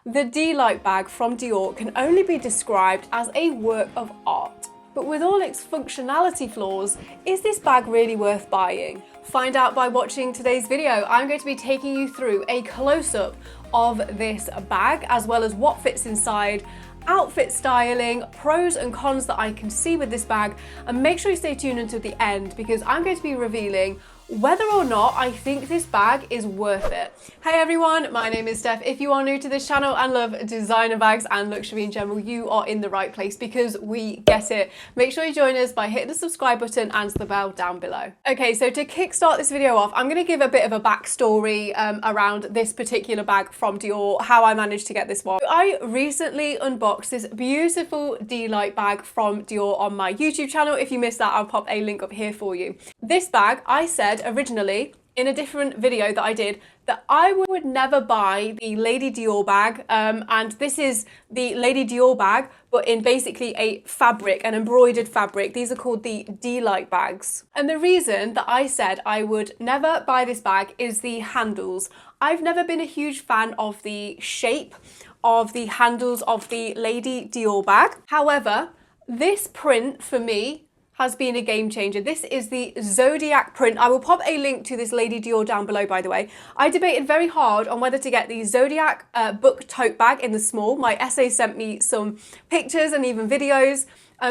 The D-Lite bag from Dior can only be described as a work of art. But with all its functionality flaws, is this bag really worth buying? Find out by watching today's video. I'm going to be taking you through a close-up of this bag, as well as what fits inside, outfit styling, pros and cons that I can see with this bag, and make sure you stay tuned until the end because I'm going to be revealing whether or not I think this bag is worth it. Hey everyone, my name is Steph. If you are new to this channel and love designer bags and luxury in general, you are in the right place because we get it. Make sure you join us by hitting the subscribe button and the bell down below. Okay, so to kickstart this video off, I'm going to give a bit of a backstory around this particular bag from Dior, how I managed to get this one. I recently unboxed this beautiful D-Lite bag from Dior on my YouTube channel. If you missed that, I'll pop a link up here for you. This bag, I said originally in a different video that I did that I would never buy the Lady Dior bag, and this is the Lady Dior bag but in basically a fabric, an embroidered fabric. These are called the D-Lite bags, and the reason that I said I would never buy this bag is the handles. I've never been a huge fan of the shape of the handles of the Lady Dior bag. However, this print for me has been a game changer. This is the Zodiac print. I will pop a link to this Lady Dior down below, by the way. I debated very hard on whether to get the Zodiac book tote bag in the small. My essay sent me some pictures and even videos,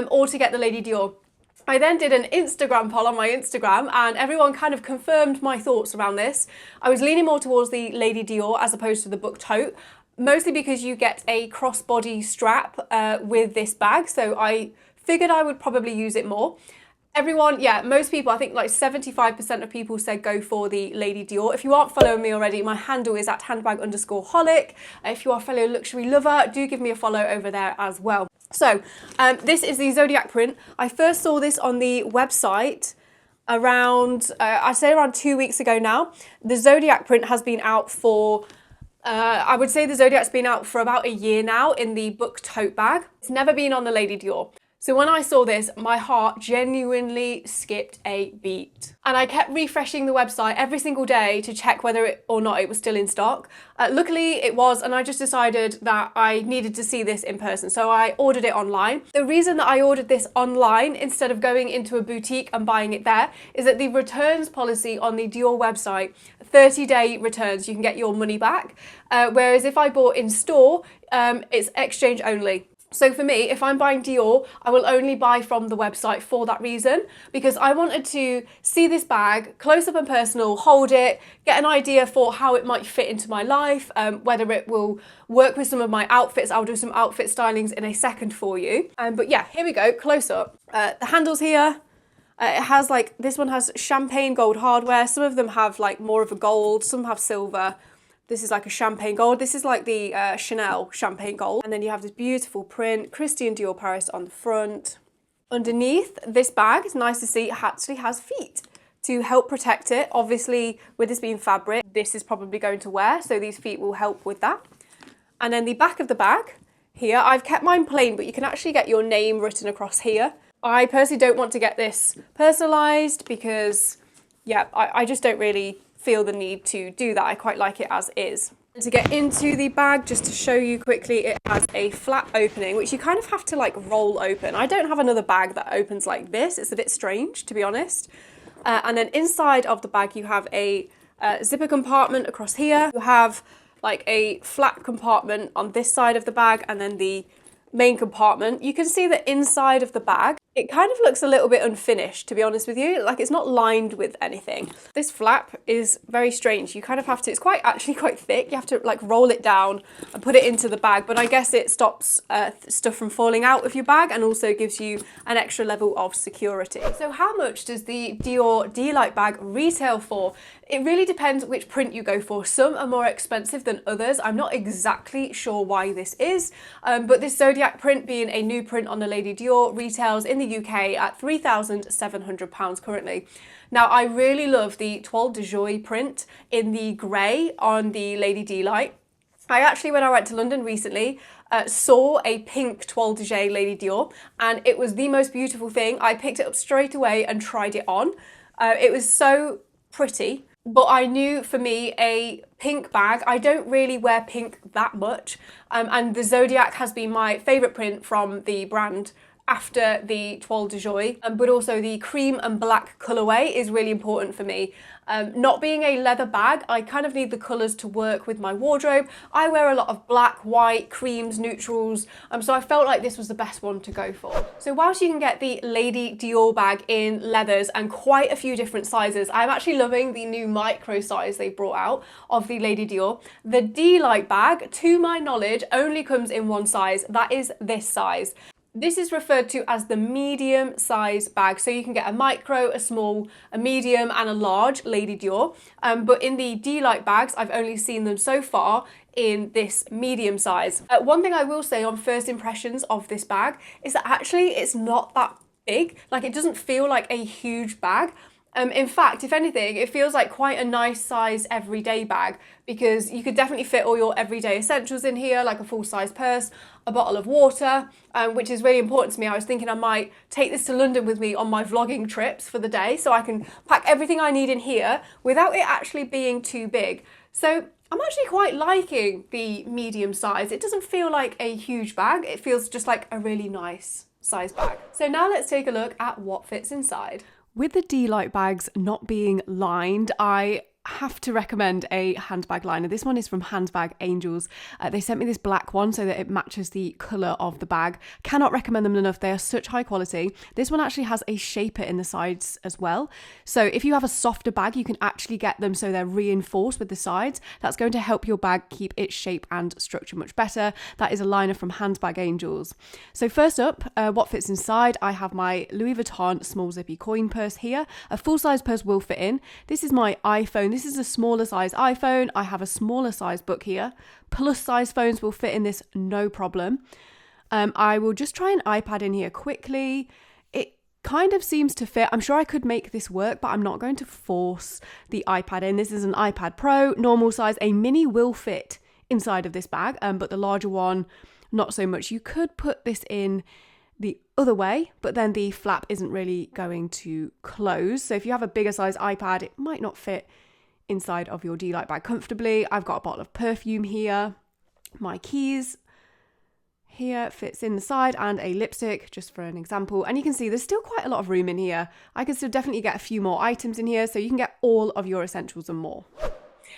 or to get the Lady Dior. I then did an Instagram poll on my Instagram and everyone kind of confirmed my thoughts around this. I was leaning more towards the Lady Dior as opposed to the book tote, mostly because you get a crossbody strap with this bag, so I figured I would probably use it more. Everyone, yeah, most people, I think like 75% of people said go for the Lady Dior. If you aren't following me already, my handle is at handbag_holic. If you are a fellow luxury lover, do give me a follow over there as well. So this is the Zodiac print. I first saw this on the website around, I'd say around 2 weeks ago now. The Zodiac print has been out for I would say the Zodiac's been out for about a year now in the book tote bag. It's never been on the Lady Dior. So when I saw this, my heart genuinely skipped a beat. And I kept refreshing the website every single day to check whether or not it was still in stock. Luckily it was, and I just decided that I needed to see this in person. So I ordered it online. The reason that I ordered this online instead of going into a boutique and buying it there is that the returns policy on the Dior website, 30-day returns, you can get your money back. Whereas if I bought in store, it's exchange only. So for me, if I'm buying Dior, I will only buy from the website for that reason, because I wanted to see this bag close up and personal, hold it, get an idea for how it might fit into my life, whether it will work with some of my outfits. I'll do some outfit stylings in a second for you. But yeah, here we go, close up. The handles here, it has like, this one has champagne gold hardware. Some of them have like more of a gold, some have silver. This is like a champagne gold. This is like the Chanel champagne gold. And then you have this beautiful print, Christian Dior Paris on the front. Underneath this bag, it's nice to see it actually has feet to help protect it. Obviously, with this being fabric, this is probably going to wear, so these feet will help with that. And then the back of the bag here, I've kept mine plain, but you can actually get your name written across here. I personally don't want to get this personalized because, yeah, I just don't really feel the need to do that. I quite like it as is. And to get into the bag, just to show you quickly, it has a flat opening, which you kind of have to like roll open. I don't have another bag that opens like this. It's a bit strange, to be honest. And then inside of the bag, you have a zipper compartment across here. You have like a flap compartment on this side of the bag, and then the main compartment. You can see that inside of the bag, it kind of looks a little bit unfinished, to be honest with you. Like, it's not lined with anything. This flap is very strange. You kind of have to, it's actually quite thick. You have to like roll it down and put it into the bag, but I guess it stops stuff from falling out of your bag and also gives you an extra level of security. So how much does the Dior D-Lite bag retail for? It really depends which print you go for. Some are more expensive than others. I'm not exactly sure why this is, but this Zodiac print, being a new print on the Lady Dior, retails in the UK at £3,700 currently. Now, I really love the Toile de Joie print in the grey on the Lady D-Lite. I actually, when I went to London recently, saw a pink Toile de Joie Lady Dior, and it was the most beautiful thing. I picked it up straight away and tried it on. It was so pretty. But I knew for me a pink bag, I don't really wear pink that much, and the Zodiac has been my favourite print from the brand after the Toile de Joie, but also the cream and black colourway is really important for me. Not being a leather bag, I kind of need the colours to work with my wardrobe. I wear a lot of black, white, creams, neutrals, so I felt like this was the best one to go for. So whilst you can get the Lady Dior bag in leathers and quite a few different sizes, I'm actually loving the new micro size they brought out of the Lady Dior. The D-Lite bag, to my knowledge, only comes in one size, that is this size. This is referred to as the medium size bag. So you can get a micro, a small, a medium and a large Lady Dior. But in the D-Lite bags, I've only seen them so far in this medium size. One thing I will say on first impressions of this bag is that actually it's not that big. Like, it doesn't feel like a huge bag. In fact, if anything, it feels like quite a nice size everyday bag, because you could definitely fit all your everyday essentials in here, like a full-size purse, a bottle of water, which is really important to me. I was thinking I might take this to London with me on my vlogging trips for the day, so I can pack everything I need in here without it actually being too big. So I'm actually quite liking the medium size. It doesn't feel like a huge bag. It feels just like a really nice size bag. So now let's take a look at what fits inside. With the D-Lite bags not being lined, I have to recommend a handbag liner. This one is from Handbag Angels. They sent me this black one so that it matches the colour of the bag. Cannot recommend them enough. They are such high quality. This one actually has a shaper in the sides as well. So if you have a softer bag, you can actually get them so they're reinforced with the sides. That's going to help your bag keep its shape and structure much better. That is a liner from Handbag Angels. So first up, what fits inside? I have my Louis Vuitton small zippy coin purse here. A full-size purse will fit in. This is my iPhone. This is a smaller size iPhone. I have a smaller size book here. Plus size phones will fit in this, no problem. I will just try an iPad in here quickly. It kind of seems to fit. I'm sure I could make this work, but I'm not going to force the iPad in. This is an iPad Pro, normal size. A mini will fit inside of this bag, but the larger one, not so much. You could put this in the other way, but then the flap isn't really going to close. So if you have a bigger size iPad, it might not fit inside of your D-Lite bag comfortably. I've got a bottle of perfume here. My keys here fits in the side, and a lipstick, just for an example. And you can see there's still quite a lot of room in here. I can still definitely get a few more items in here, so you can get all of your essentials and more.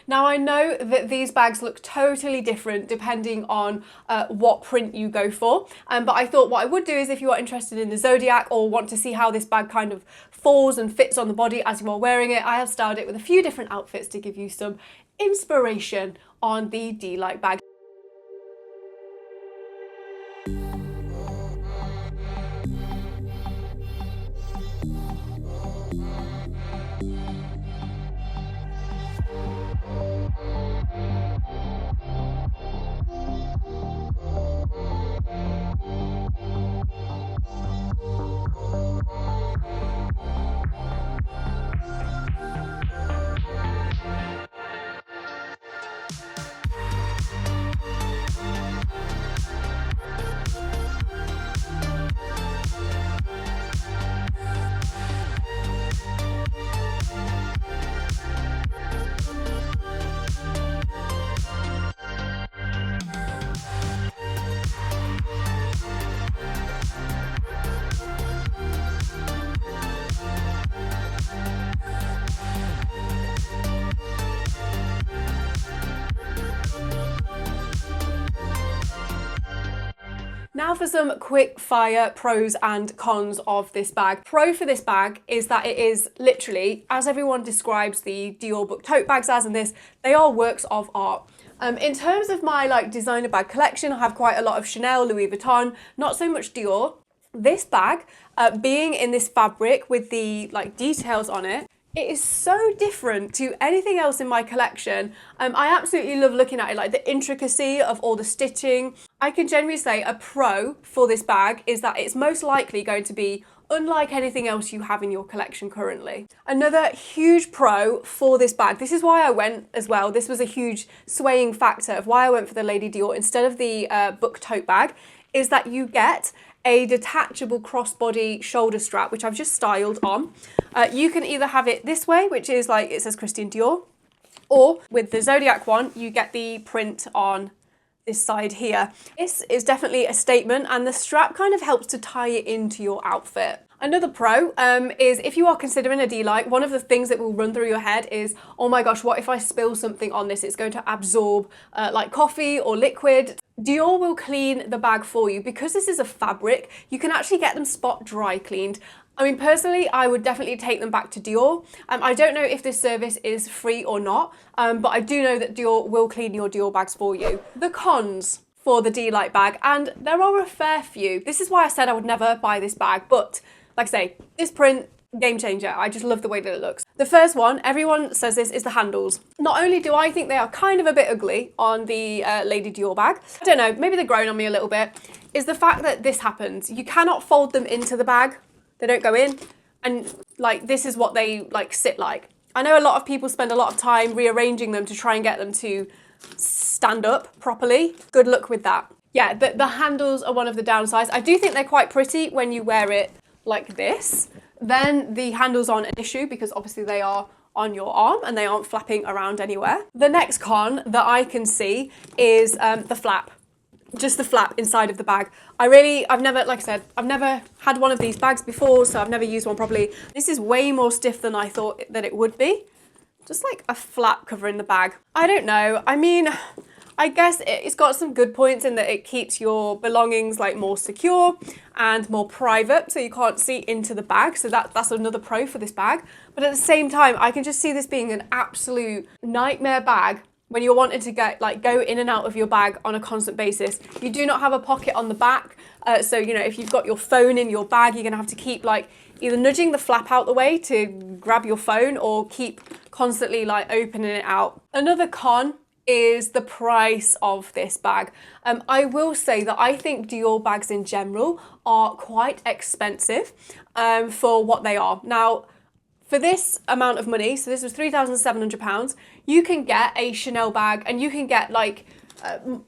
Now, I know that these bags look totally different depending on what print you go for, but I thought what I would do is, if you are interested in the Zodiac or want to see how this bag kind of falls and fits on the body as you are wearing it, I have styled it with a few different outfits to give you some inspiration on the D-Lite bag. Now for some quick fire pros and cons of this bag. Pro for this bag is that it is literally, as everyone describes the Dior book tote bags as, and this, they are works of art. In terms of my designer bag collection, I have quite a lot of Chanel, Louis Vuitton, not so much Dior. This bag, being in this fabric with the details on it, it is so different to anything else in my collection. I absolutely love looking at it, like the intricacy of all the stitching. I can generally say a pro for this bag is that it's most likely going to be unlike anything else you have in your collection currently. Another huge pro for this bag, this is why I went as well, this was a huge swaying factor of why I went for the Lady Dior instead of the book tote bag, is that you get a detachable crossbody shoulder strap, which I've just styled on. You can either have it this way, which is like, it says Christian Dior, or with the Zodiac one, you get the print on this side here. This is definitely a statement, and the strap kind of helps to tie it into your outfit. Another pro is if you are considering a D-Lite, one of the things that will run through your head is, oh my gosh, what if I spill something on this? It's going to absorb like coffee or liquid. Dior will clean the bag for you. Because this is a fabric, you can actually get them spot dry cleaned. I mean, personally, I would definitely take them back to Dior. I don't know if this service is free or not, but I do know that Dior will clean your Dior bags for you. The cons for the D-Lite bag, and there are a fair few. This is why I said I would never buy this bag, but like I say, this print, game changer. I just love the way that it looks. The first one, everyone says this, is the handles. Not only do I think they are kind of a bit ugly on the Lady Dior bag, I don't know, maybe they're growing on me a little bit, is the fact that this happens. You cannot fold them into the bag. They don't go in, and like this is what they like sit like. I know a lot of people spend a lot of time rearranging them to try and get them to stand up properly. Good luck with that. Yeah, the handles are one of the downsides. I do think they're quite pretty when you wear it like this. Then the handles aren't an issue because obviously they are on your arm and they aren't flapping around anywhere. The next con that I can see is the flap. Just the flap inside of the bag. I've never, like I said, I've never had one of these bags before, so I've never used one properly. This is way more stiff than I thought that it would be. Just like a flap covering the bag. I don't know. I mean, I guess it's got some good points in that it keeps your belongings like more secure and more private, so you can't see into the bag. So that's another pro for this bag. But at the same time, I can just see this being an absolute nightmare bag when you're wanting to go in and out of your bag on a constant basis. You do not have a pocket on the back. So, you know, if you've got your phone in your bag, you're gonna have to keep like either nudging the flap out the way to grab your phone or keep constantly like opening it out. Another con is the price of this bag. I will say that I think Dior bags in general are quite expensive for what they are. Now, for this amount of money, so this was £3,700, you can get a Chanel bag and you can get like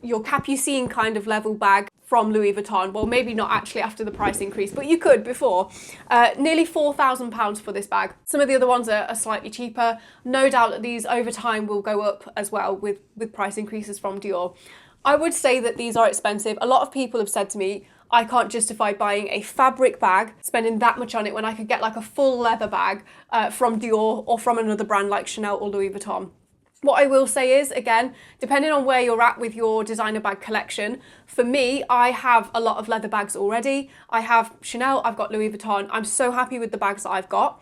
your Capucine kind of level bag from Louis Vuitton. Well, maybe not actually after the price increase, but you could before. Nearly £4,000 for this bag. Some of the other ones are slightly cheaper. No doubt that these over time will go up as well with price increases from Dior. I would say that these are expensive. A lot of people have said to me, I can't justify buying a fabric bag, spending that much on it when I could get like a full leather bag from Dior or from another brand like Chanel or Louis Vuitton. What I will say is, again, depending on where you're at with your designer bag collection, for me, I have a lot of leather bags already. I have Chanel, I've got Louis Vuitton. I'm so happy with the bags that I've got.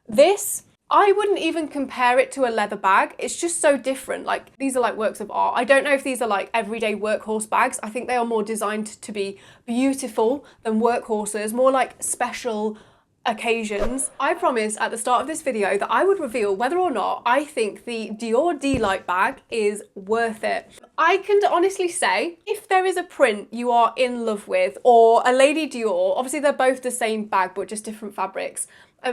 This, I wouldn't even compare it to a leather bag. It's just so different. Like, these are like works of art. I don't know if these are like everyday workhorse bags. I think they are more designed to be beautiful than workhorses, more like special occasions. I promised at the start of this video that I would reveal whether or not I think the Dior D-Lite bag is worth it. I can honestly say, if there is a print you are in love with, or a Lady Dior, obviously they're both the same bag but just different fabrics.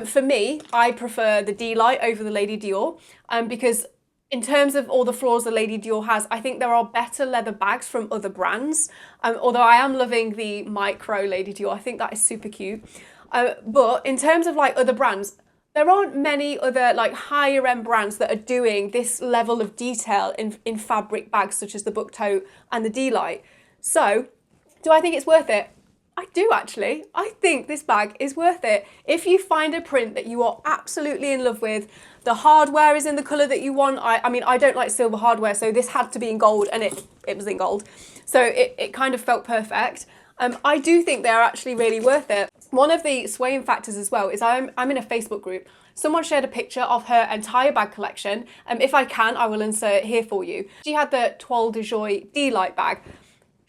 For me, I prefer the D-Lite over the Lady Dior because in terms of all the flaws the Lady Dior has, I think there are better leather bags from other brands. Although I am loving the micro Lady Dior, I think that is super cute. But in terms of like other brands, there aren't many other like higher end brands that are doing this level of detail in fabric bags such as the Book Tote and the D-Lite. So, do I think it's worth it? I do actually. I think this bag is worth it. If you find a print that you are absolutely in love with, the hardware is in the colour that you want. I mean, I don't like silver hardware, so this had to be in gold, and it was in gold. So it kind of felt perfect. I do think they're actually really worth it. One of the swaying factors as well is I'm in a Facebook group. Someone shared a picture of her entire bag collection. If I can, I will insert it here for you. She had the Toile de Joie D-Lite bag.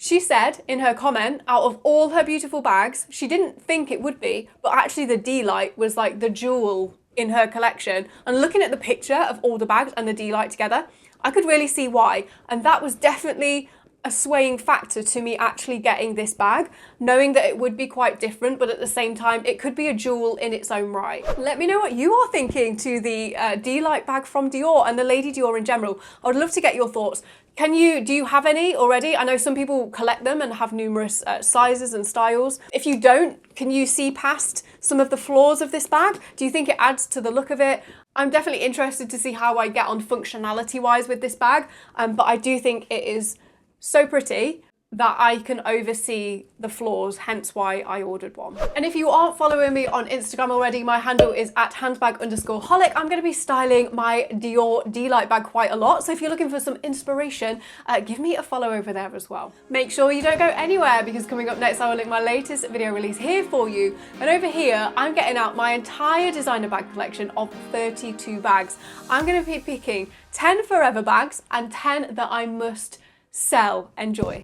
She said in her comment, out of all her beautiful bags, she didn't think it would be, but actually the D-Lite was like the jewel in her collection. And looking at the picture of all the bags and the D-Lite together, I could really see why. And that was definitely a swaying factor to me actually getting this bag, knowing that it would be quite different, but at the same time, it could be a jewel in its own right. Let me know what you are thinking to the D-Lite bag from Dior and the Lady Dior in general. I would love to get your thoughts. Do you have any already? I know some people collect them and have numerous sizes and styles. If you don't, can you see past some of the flaws of this bag? Do you think it adds to the look of it? I'm definitely interested to see how I get on functionality-wise with this bag, but I do think it is so pretty that I can oversee the flaws, hence why I ordered one. And if you aren't following me on Instagram already, my handle is at handbag_holic. I'm going to be styling my Dior D-Lite bag quite a lot, so if you're looking for some inspiration, give me a follow over there as well. Make sure you don't go anywhere, because coming up next I will link my latest video release here for you. And over here I'm getting out my entire designer bag collection of 32 bags. I'm going to be picking 10 forever bags and 10 that I must sell. Enjoy.